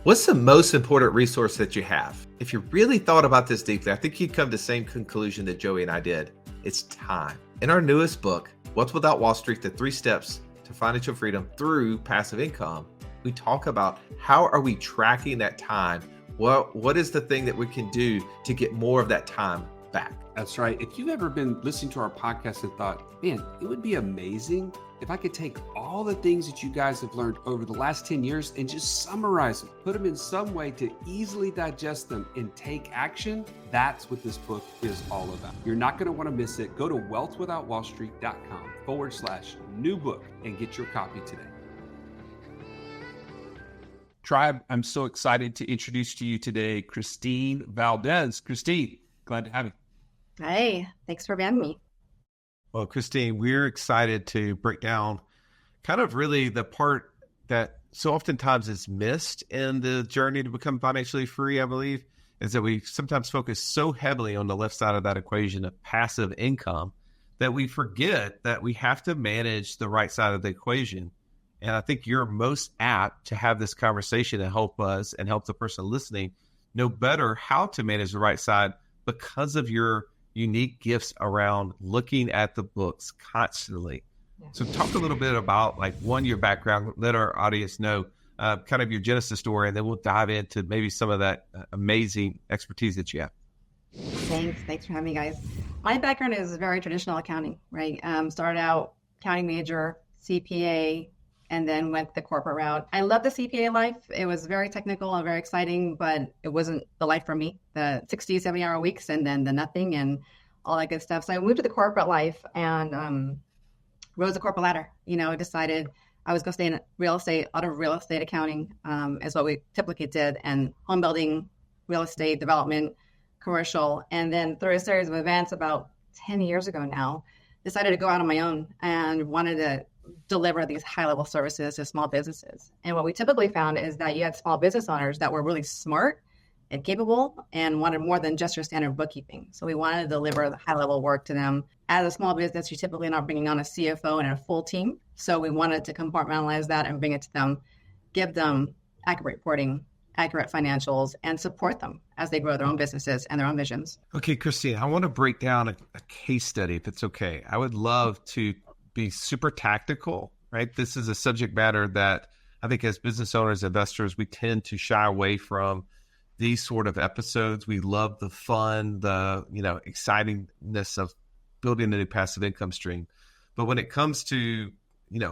What's the most important resource that you have? If you really thought about this deeply, I think you'd come to the same conclusion that Joey and I did. It's time. In our newest book, What's Without Wall Street, the 3 Steps to Financial Freedom Through Passive Income, we talk about how are we tracking that time? What is the thing that we can do to get more of that time back? That's right. If you've ever been listening to our podcast and thought, man, it would be amazing if I could take all the things that you guys have learned over the last 10 years and just summarize them, put them in some way to easily digest them and take action, that's what this book is all about. You're not going to want to miss it. Go to wealthwithoutwallstreet.com/new book and get your copy today. Tribe, I'm so excited to introduce to you today Khristine Valdez. Khristine, glad to have you. Hey, thanks for having me. Well, Khristine, we're excited to break down kind of really the part that so oftentimes is missed in the journey to become financially free, I believe, is that we sometimes focus so heavily on the left side of that equation of passive income that we forget that we have to manage the right side of the equation. And I think you're most apt to have this conversation to help us and help the person listening know better how to manage the right side because of your unique gifts around looking at the books constantly. So talk a little bit about your background, let our audience know kind of your Genesis story, and then we'll dive into maybe some of that amazing expertise that you have. Thanks for having me, guys. My background is very traditional accounting, right? Started out accounting major, CPA, and then went the corporate route. I love the CPA life. It was very technical and very exciting, but it wasn't the life for me. The 60, 70-hour weeks and then the nothing and all that good stuff. So I moved to the corporate life and rose the corporate ladder. I decided I was going to stay in real estate, out of real estate accounting is what we typically did, and home building, real estate development, commercial. And then through a series of events about 10 years ago now, decided to go out on my own and wanted to deliver these high-level services to small businesses. And what we typically found is that you had small business owners that were really smart and capable and wanted more than just your standard bookkeeping. So we wanted to deliver the high-level work to them. As a small business, you're typically not bringing on a CFO and a full team. So we wanted to compartmentalize that and bring it to them, give them accurate reporting, accurate financials, and support them as they grow their own businesses and their own visions. Okay, Khristine, I want to break down a case study, if it's okay. I would love to be super tactical, right? This is a subject matter that I think as business owners, investors, we tend to shy away from these sort of episodes. We love the fun, the excitingness of building a new passive income stream. But when it comes to,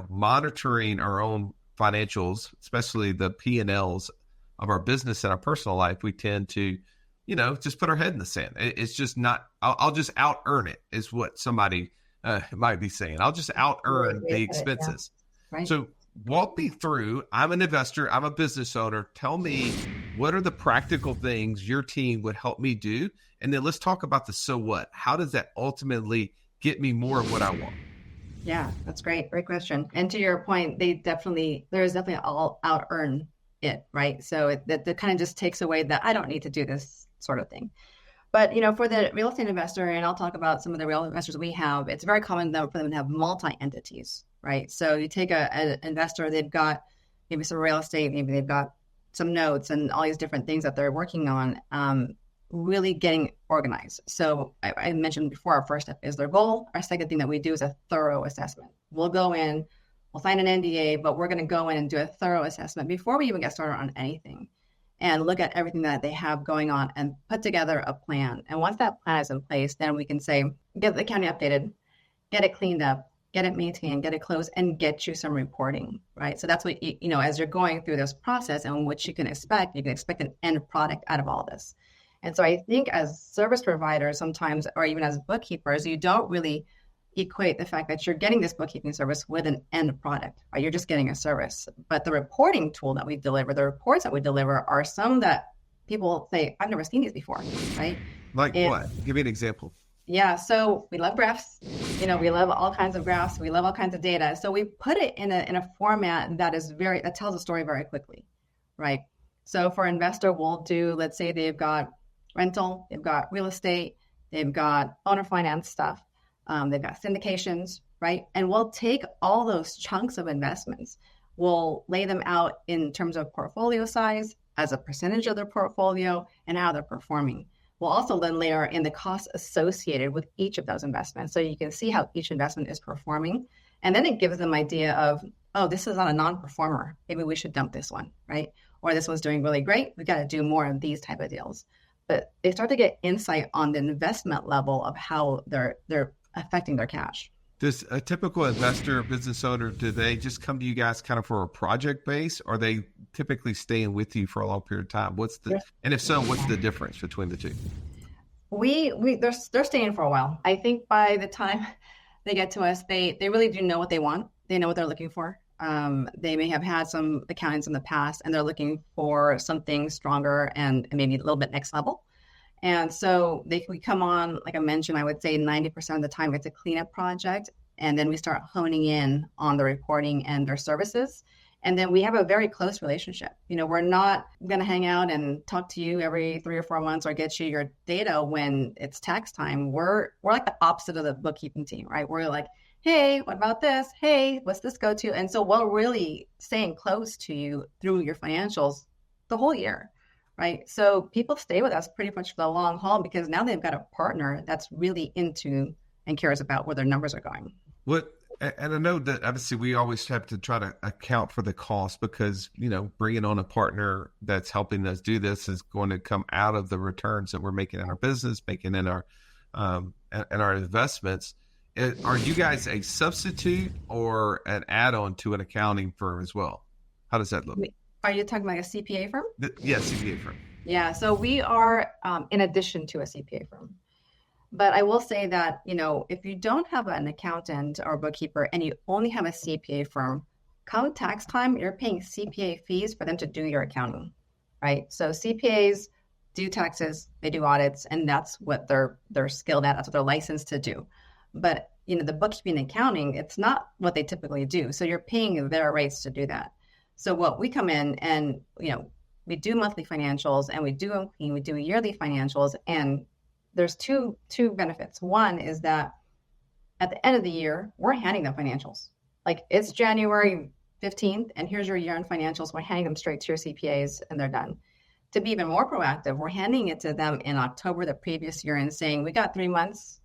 monitoring our own financials, especially the P&Ls of our business and our personal life, we tend to, just put our head in the sand. It's just not, I'll just out earn it is what somebody might be saying. I'll just out earn the expenses. Yeah. Right. So walk me through. I'm an investor. I'm a business owner. Tell me, what are the practical things your team would help me do? And then let's talk about the so what. How does that ultimately get me more of what I want? Yeah, that's great. Great question. And to your point, there's definitely all out earn it, right? So that kind of just takes away that I don't need to do this sort of thing. But, for the real estate investor, and I'll talk about some of the real investors we have, it's very common for them to have multi-entities, right? So you take an investor, they've got maybe some real estate, maybe they've got some notes and all these different things that they're working on, really getting organized. So I mentioned before, our first step is their goal. Our second thing that we do is a thorough assessment. We'll go in, we'll sign an NDA, but we're going to go in and do a thorough assessment before we even get started on anything, and look at everything that they have going on and put together a plan. And once that plan is in place, then we can say, get the accounting updated, get it cleaned up, get it maintained, get it closed, and get you some reporting, right? So that's what, as you're going through this process and what you can expect an end product out of all this. And so I think as service providers sometimes, or even as bookkeepers, you don't really equate the fact that you're getting this bookkeeping service with an end product, right? You're just getting a service. But the reporting tool that we deliver, the reports that we deliver are some that people say, I've never seen these before, right? Like what? Give me an example. Yeah, so we love graphs. We love all kinds of graphs. We love all kinds of data. So we put it in a format that tells a story very quickly, right? So for investor, we'll do, let's say they've got rental, they've got real estate, they've got owner finance stuff. They've got syndications, right? And we'll take all those chunks of investments, we'll lay them out in terms of portfolio size, as a percentage of their portfolio and how they're performing. We'll also then layer in the costs associated with each of those investments. So you can see how each investment is performing. And then it gives them idea of, oh, this is not a non-performer. Maybe we should dump this one, right? Or this one's doing really great. We got to do more of these type of deals. But they start to get insight on the investment level of how they're affecting their cash. Does a typical investor or business owner, do they just come to you guys kind of for a project base, or are they typically staying with you for a long period of time? And if so, what's the difference between the two? They're staying for a while. I think by the time they get to us, they really do know what they want. They know what they're looking for. They may have had some accountants in the past, and they're looking for something stronger and maybe a little bit next level. And so we come on, like I mentioned, I would say 90% of the time it's a cleanup project. And then we start honing in on the reporting and their services. And then we have a very close relationship. We're not going to hang out and talk to you every 3 or 4 months or get you your data when it's tax time. We're like the opposite of the bookkeeping team, right? We're like, hey, what about this? Hey, what's this go to? And so we're really staying close to you through your financials the whole year. Right. So people stay with us pretty much for the long haul because now they've got a partner that's really into and cares about where their numbers are going. And I know that obviously we always have to try to account for the cost because, bringing on a partner that's helping us do this is going to come out of the returns that we're making in our business, making in our investments. Are you guys a substitute or an add-on to an accounting firm as well? How does that look? Are you talking about a CPA firm? Yeah, CPA firm. Yeah, so we are in addition to a CPA firm. But I will say that, if you don't have an accountant or bookkeeper and you only have a CPA firm, come tax time, you're paying CPA fees for them to do your accounting, right? So CPAs do taxes, they do audits, and that's what they're skilled at. That's what they're licensed to do. But, the bookkeeping and accounting, it's not what they typically do. So you're paying their rates to do that. So what we come in and, we do monthly financials and we do yearly financials. And there's two benefits. One is that at the end of the year, we're handing them financials. Like it's January 15th and here's your year-end financials. We're handing them straight to your CPAs and they're done. To be even more proactive, we're handing it to them in October the previous year and saying, we got 3 months.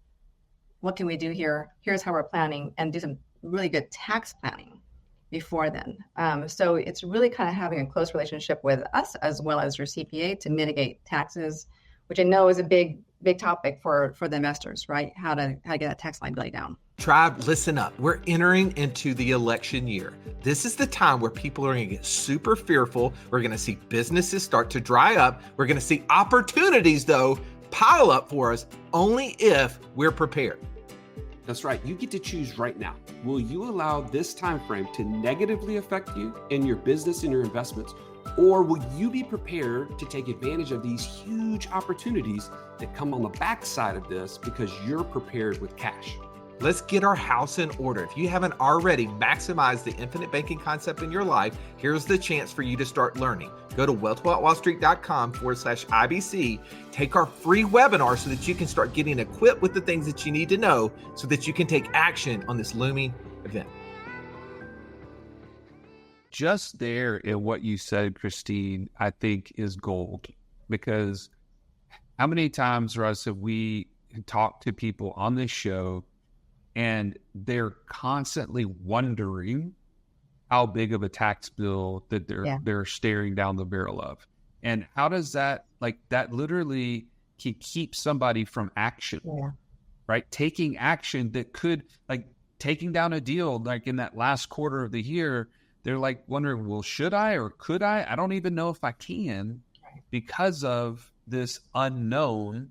What can we do here? Here's how we're planning, and do some really good tax planning before then. So it's really kind of having a close relationship with us as well as your CPA to mitigate taxes, which I know is a big topic for the investors, right? How to get that tax liability down. Tribe, listen up. We're entering into the election year. This is the time where people are going to get super fearful. We're going to see businesses start to dry up. We're going to see opportunities, though, pile up for us only if we're prepared. That's right. You get to choose right now. Will you allow this time frame to negatively affect you in your business and your investments? Or will you be prepared to take advantage of these huge opportunities that come on the backside of this because you're prepared with cash? Let's get our house in order. If you haven't already maximized the infinite banking concept in your life, here's the chance for you to start learning. Go to wealthwithoutwallstreet.com/IBC. Take our free webinar so that you can start getting equipped with the things that you need to know so that you can take action on this looming event. Just there in what you said, Khristine, I think is gold, because how many times, Russ, have we talked to people on this show and they're constantly wondering how big of a tax bill that they're staring down the barrel of. And how does that literally keep somebody from action, right? Taking action that could, taking down a deal, like in that last quarter of the year, they're wondering, well, should I or could I? I don't even know if I can because of this unknown.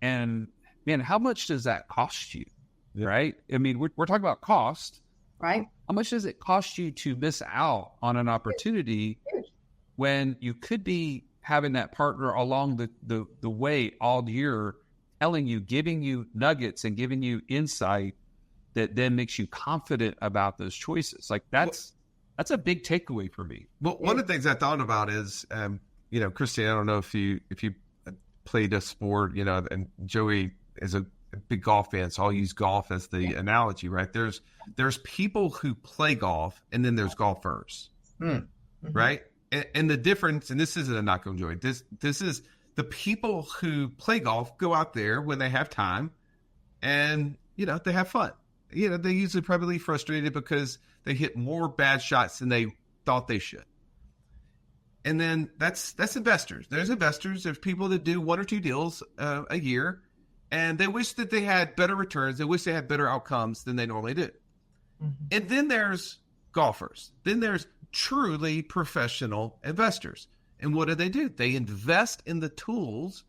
And man, how much does that cost you? Right? I mean, we're talking about cost, right? How much does it cost you to miss out on an opportunity when you could be having that partner along the way all year, telling you, giving you nuggets and giving you insight that then makes you confident about those choices? That's a big takeaway for me. Well, one of the things I thought about is, Khristine, I don't know if you played a sport, and Joey is a big golf fan, so I'll use golf as the analogy, right? There's people who play golf, and then there's golfers, right? And the difference, and this isn't a knock on Joey, this is the people who play golf go out there when they have time and, they have fun. They usually probably frustrated because they hit more bad shots than they thought they should. And then that's investors. There's people that do 1 or 2 deals a year, and they wish that they had better returns. They wish they had better outcomes than they normally do. Mm-hmm. And then there's golfers. Then there's truly professional investors. And what do? They invest in the tools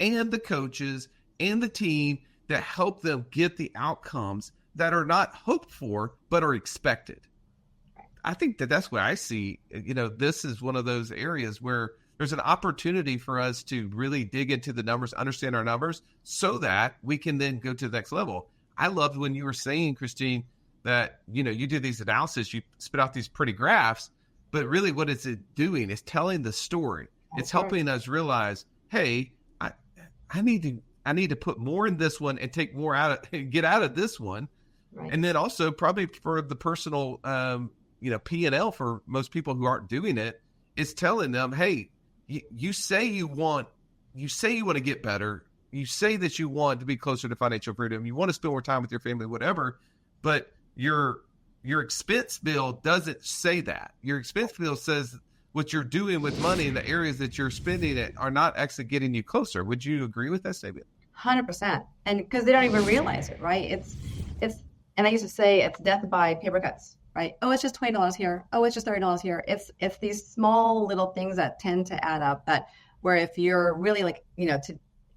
and the coaches and the team that help them get the outcomes that are not hoped for, but are expected. I think that's what I see. This is one of those areas where there's an opportunity for us to really dig into the numbers, understand our numbers, so that we can then go to the next level. I loved when you were saying, Khristine, that, you do these analysis, you spit out these pretty graphs, but really what is it doing? It's telling the story. It's helping us realize, hey, I need to put more in this one and take more get out of this one. Right. And then also probably for the personal, P&L for most people who aren't doing it, is telling them, hey, you say you want to get better. You say that you want to be closer to financial freedom. You want to spend more time with your family, whatever, but your expense bill doesn't say that. Your expense bill says what you're doing with money in the areas that you're spending it are not actually getting you closer. Would you agree with that statement? 100%. And because they don't even realize it, right? It's, and I used to say it's death by paper cuts, right? Oh, it's just $20 here. Oh, it's just $30 here. It's these small little things that tend to add up, that where if you're really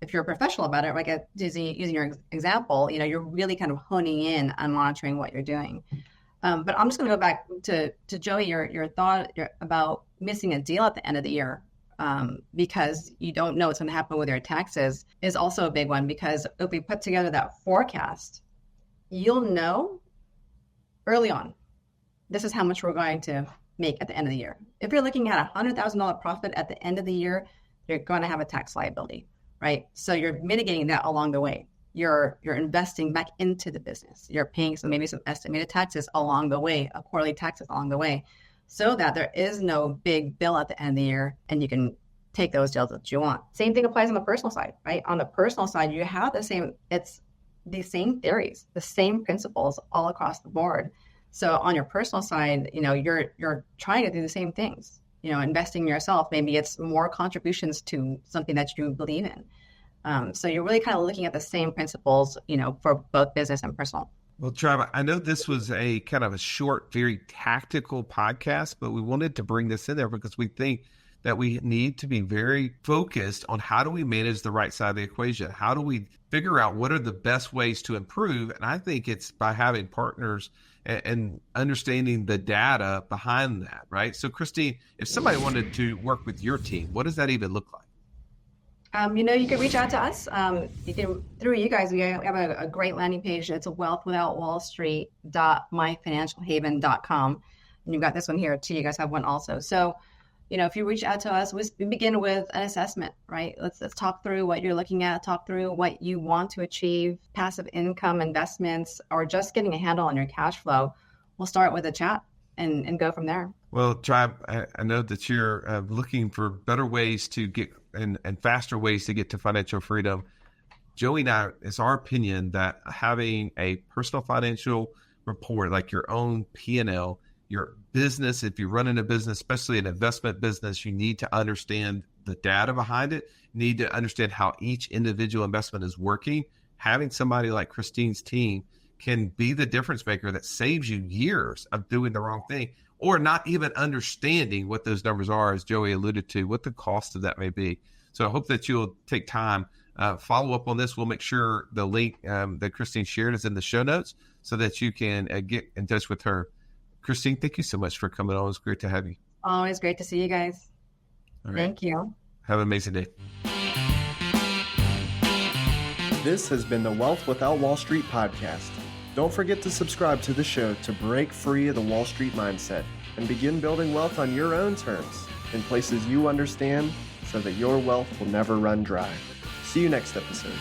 if you're a professional about it, like using your example, you're really kind of honing in on monitoring what you're doing. But I'm just going to go back to Joey, your thought about missing a deal at the end of the year because you don't know what's going to happen with your taxes is also a big one, because if we put together that forecast, you'll know early on, this is how much we're going to make at the end of the year. If you're looking at $100,000 profit at the end of the year, you're going to have a tax liability, right? So you're mitigating that along the way. You're investing back into the business. You're paying some estimated taxes along the way, quarterly taxes along the way, so that there is no big bill at the end of the year and you can take those deals that you want. Same thing applies on the personal side, right? On the personal side, you have the same theories, the same principles all across the board. So on your personal side, you're trying to do the same things, investing in yourself. Maybe it's more contributions to something that you believe in. So you're really kind of looking at the same principles, for both business and personal. Well, Trav, I know this was a kind of a short, very tactical podcast, but we wanted to bring this in there because we think that we need to be very focused on how do we manage the right side of the equation? How do we figure out what are the best ways to improve? And I think it's by having partners and understanding the data behind that, right? So, Khristine, if somebody wanted to work with your team, what does that even look like? You can reach out to us. Through you guys, we have a great landing page. It's wealthwithoutwallstreet.myfinancialhaven.com. And you've got this one here too. You guys have one also. So, if you reach out to us, we begin with an assessment, right? Let's talk through what you're looking at, talk through what you want to achieve, passive income, investments, or just getting a handle on your cash flow. We'll start with a chat and go from there. Well, Tribe, I know that you're looking for better ways to get and faster ways to get to financial freedom. Joey and I, it's our opinion that having a personal financial report, like your own P&L, your business, if you're running a business, especially an investment business, you need to understand the data behind it. You need to understand how each individual investment is working. Having somebody like Khristine's team can be the difference maker that saves you years of doing the wrong thing or not even understanding what those numbers are, as Joey alluded to, what the cost of that may be. So I hope that you'll take time, follow up on this. We'll make sure the link that Khristine shared is in the show notes so that you can get in touch with her. Khristine, thank you so much for coming on. It's great to have you. Always great to see you guys. All right. Thank you. Have an amazing day. This has been the Wealth Without Wall Street podcast. Don't forget to subscribe to the show to break free of the Wall Street mindset and begin building wealth on your own terms in places you understand so that your wealth will never run dry. See you next episode.